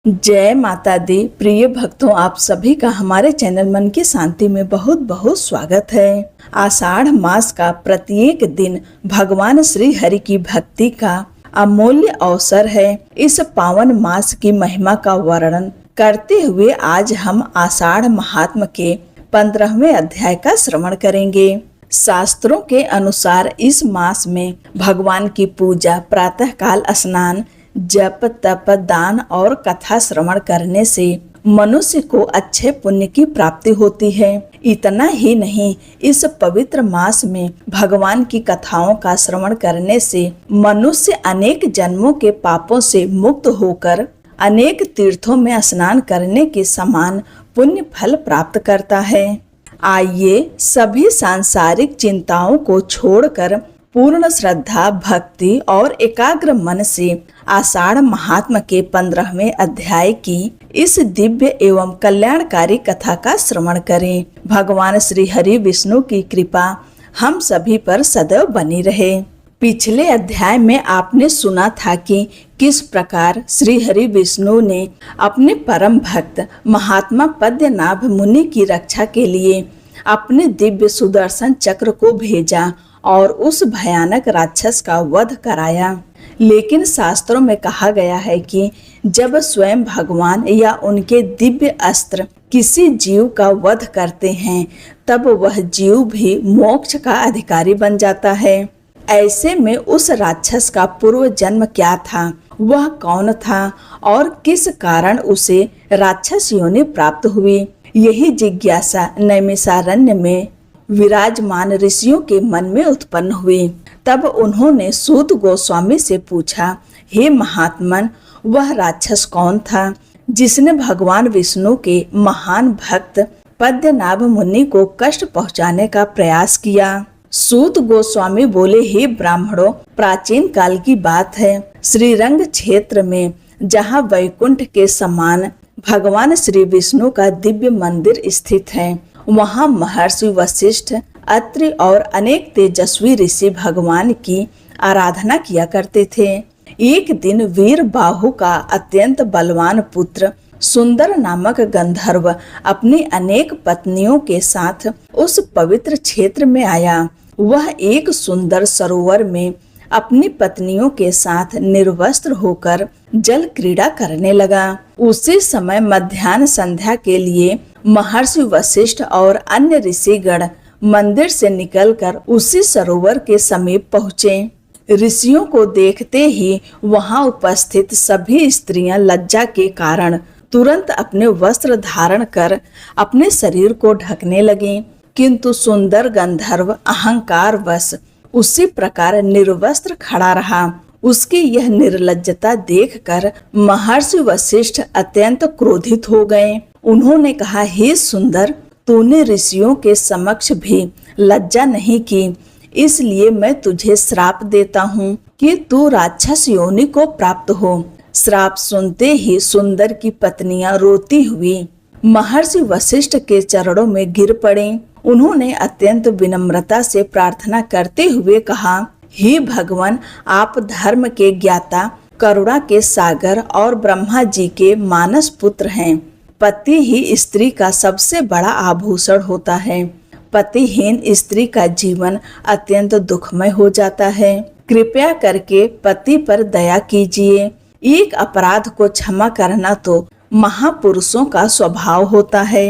जय माता दी। प्रिय भक्तों, आप सभी का हमारे चैनल मन की शांति में बहुत बहुत स्वागत है। आषाढ़ मास का प्रत्येक दिन भगवान श्री हरि की भक्ति का अमूल्य अवसर है। इस पावन मास की महिमा का वर्णन करते हुए आज हम आषाढ़ महात्म के 15वें अध्याय का श्रवण करेंगे। शास्त्रों के अनुसार इस मास में भगवान की पूजा, प्रातः काल स्नान, जप, तप, दान और कथा श्रवण करने से मनुष्य को अच्छे पुण्य की प्राप्ति होती है। इतना ही नहीं, इस पवित्र मास में भगवान की कथाओं का श्रवण करने से मनुष्य अनेक जन्मों के पापों से मुक्त होकर अनेक तीर्थों में स्नान करने के समान पुण्य फल प्राप्त करता है। आइए सभी सांसारिक चिंताओं को छोड़कर पूर्ण श्रद्धा, भक्ति और एकाग्र मन से आषाढ़ महात्म के 15वें अध्याय की इस दिव्य एवं कल्याणकारी कथा का श्रवण करें। भगवान श्री हरि विष्णु की कृपा हम सभी पर सदैव बनी रहे। पिछले अध्याय में आपने सुना था कि किस प्रकार श्री हरि विष्णु ने अपने परम भक्त महात्मा पद्मनाभ मुनि की रक्षा के लिए अपने दिव्य सुदर्शन चक्र को भेजा और उस भयानक राक्षस का वध कराया। लेकिन शास्त्रों में कहा गया है कि जब स्वयं भगवान या उनके दिव्य अस्त्र किसी जीव का वध करते हैं, तब वह जीव भी मोक्ष का अधिकारी बन जाता है। ऐसे में उस राक्षस का पूर्व जन्म क्या था, वह कौन था और किस कारण उसे राक्षस योनि प्राप्त हुई, यही जिज्ञासा नैमिषारण्य में विराजमान ऋषियों के मन में उत्पन्न हुई। तब उन्होंने सूत गोस्वामी से पूछा, हे महात्मन, वह राक्षस कौन था जिसने भगवान विष्णु के महान भक्त पद्मनाभ मुनि को कष्ट पहुंचाने का प्रयास किया। सूत गोस्वामी बोले, हे ब्राह्मणों, प्राचीन काल की बात है। श्रीरंग क्षेत्र में जहाँ वैकुंठ के समान भगवान श्री विष्णु का दिव्य मंदिर स्थित है, वहाँ महर्षि वशिष्ठ, अत्रि और अनेक तेजस्वी ऋषि भगवान की आराधना किया करते थे। एक दिन वीर बाहु का अत्यंत बलवान पुत्र सुंदर नामक गंधर्व अपनी अनेक पत्नियों के साथ उस पवित्र क्षेत्र में आया। वह एक सुंदर सरोवर में अपनी पत्नियों के साथ निर्वस्त्र होकर जल क्रीड़ा करने लगा। उसी समय मध्याह्न संध्या के लिए महर्षि वशिष्ठ और अन्य ऋषिगण मंदिर से निकलकर उसी सरोवर के समीप पहुँचे। ऋषियों को देखते ही वहां उपस्थित सभी स्त्रियां लज्जा के कारण तुरंत अपने वस्त्र धारण कर अपने शरीर को ढकने लगीं, किंतु सुंदर गंधर्व अहंकार वश उसी प्रकार निर्वस्त्र खड़ा रहा। उसकी यह निर्लज्जता देखकर महर्षि वशिष्ठ अत्यंत क्रोधित हो गए। उन्होंने कहा, हे सुंदर, तूने ऋषियों के समक्ष भी लज्जा नहीं की, इसलिए मैं तुझे श्राप देता हूँ कि तू राक्षस योनि को प्राप्त हो। श्राप सुनते ही सुंदर की पत्नियां रोती हुई महर्षि वशिष्ठ के चरणों में गिर पड़ीं। उन्होंने अत्यंत विनम्रता से प्रार्थना करते हुए कहा, हे भगवान, आप धर्म के ज्ञाता, करुणा के सागर और ब्रह्मा जी के मानस पुत्र हैं। पति ही स्त्री का सबसे बड़ा आभूषण होता है। पतिहीन स्त्री का जीवन अत्यंत दुखमय हो जाता है। कृपया करके पति पर दया कीजिए। एक अपराध को क्षमा करना तो महापुरुषों का स्वभाव होता है।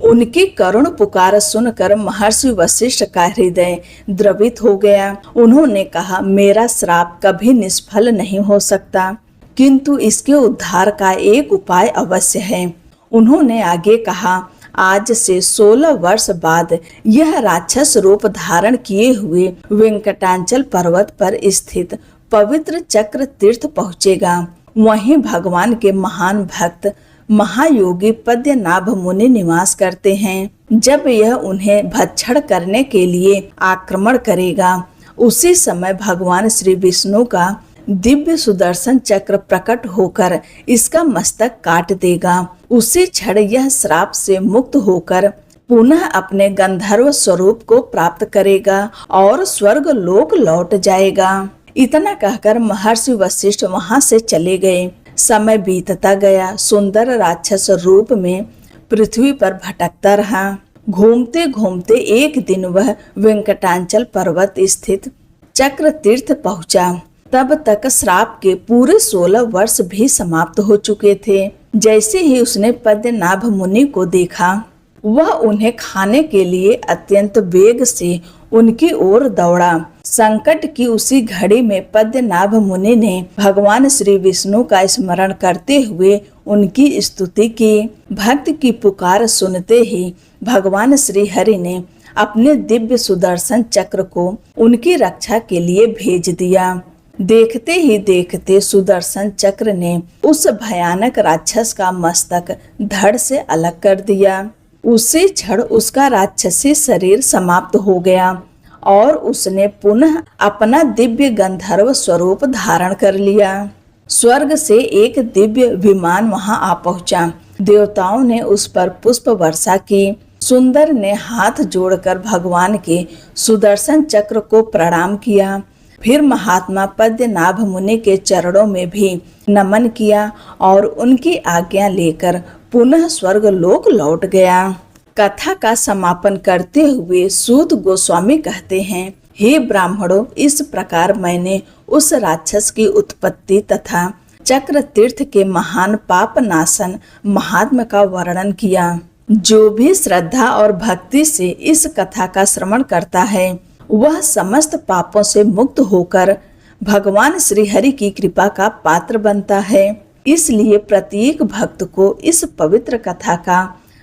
उनकी करुण पुकार सुनकर महर्षि वशिष्ठ का हृदय द्रवित हो गया। उन्होंने कहा, मेरा श्राप कभी निष्फल नहीं हो सकता, किंतु इसके उद्धार का एक उपाय अवश्य है। उन्होंने आगे कहा, आज से 16 वर्ष बाद यह राक्षस रूप धारण किए हुए वेंकटाचल पर्वत पर स्थित पवित्र चक्र तीर्थ पहुँचेगा। वहीं भगवान के महान भक्त महायोगी पद्मनाभ मुनि निवास करते हैं। जब यह उन्हें भक्षण करने के लिए आक्रमण करेगा, उसी समय भगवान श्री विष्णु का दिव्य सुदर्शन चक्र प्रकट होकर इसका मस्तक काट देगा। उसी क्षण यह श्राप से मुक्त होकर पुनः अपने गंधर्व स्वरूप को प्राप्त करेगा और स्वर्ग लोक लौट जाएगा। इतना कहकर महर्षि वशिष्ठ वहां से चले गए। समय बीतता गया। सुंदर राक्षस रूप में पृथ्वी पर भटकता रहा। घूमते घूमते एक दिन वह वेंकटाचल पर्वत स्थित चक्र तीर्थ पहुंचा। तब तक श्राप के पूरे 16 वर्ष भी समाप्त हो चुके थे। जैसे ही उसने पद्मनाभ मुनि को देखा, वह उन्हें खाने के लिए अत्यंत वेग से उनकी ओर दौड़ा। संकट की उसी घड़ी में पद्मनाभ मुनि ने भगवान श्री विष्णु का स्मरण करते हुए उनकी स्तुति की। भक्त की पुकार सुनते ही भगवान श्री हरि ने अपने दिव्य सुदर्शन चक्र को उनकी रक्षा के लिए भेज दिया। देखते ही देखते सुदर्शन चक्र ने उस भयानक राक्षस का मस्तक धड़ से अलग कर दिया। उसी क्षण उसका राक्षसी शरीर समाप्त हो गया और उसने पुनः अपना दिव्य गंधर्व स्वरूप धारण कर लिया। स्वर्ग से एक दिव्य विमान वहां आ पहुंचा। देवताओं ने उस पर पुष्प वर्षा की। सुंदर ने हाथ जोड़कर भगवान के सुदर्शन चक्र को प्रणाम किया। फिर महात्मा पद्मनाभ मुनि के चरणों में भी नमन किया और उनकी आज्ञा लेकर पुनः स्वर्ग लोक लौट गया। कथा का समापन करते हुए सूत गोस्वामी कहते हैं, हे ब्राह्मणों, इस प्रकार मैंने उस राक्षस की उत्पत्ति तथा चक्र तीर्थ के महान पाप नाशन महात्मा का वर्णन किया। जो भी श्रद्धा और भक्ति से इस कथा का श्रवण करता है, वह समस्त पापों से मुक्त होकर भगवान श्री हरि की कृपा का पात्र बनता है। इसलिए प्रत्येक भक्त को इस पवित्र कथा का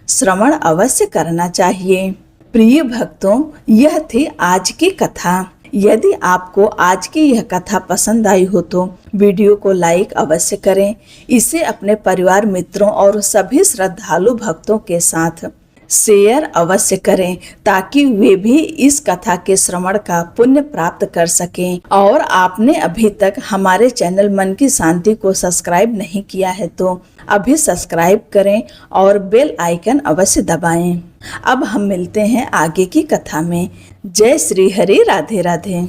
श्रवण अवश्य करना चाहिए। प्रिय भक्तों, यह थी आज की कथा। यदि आपको आज की यह कथा पसंद आई हो तो वीडियो को लाइक अवश्य करें। इसे अपने परिवार, मित्रों और सभी श्रद्धालु भक्तों के साथ शेयर अवश्य करें ताकि वे भी इस कथा के श्रवण का पुण्य प्राप्त कर सकें। और आपने अभी तक हमारे चैनल मन की शांति को सब्सक्राइब नहीं किया है तो अभी सब्सक्राइब करें और बेल आइकन अवश्य दबाएं। अब हम मिलते हैं आगे की कथा में। जय श्री हरि, राधे राधे।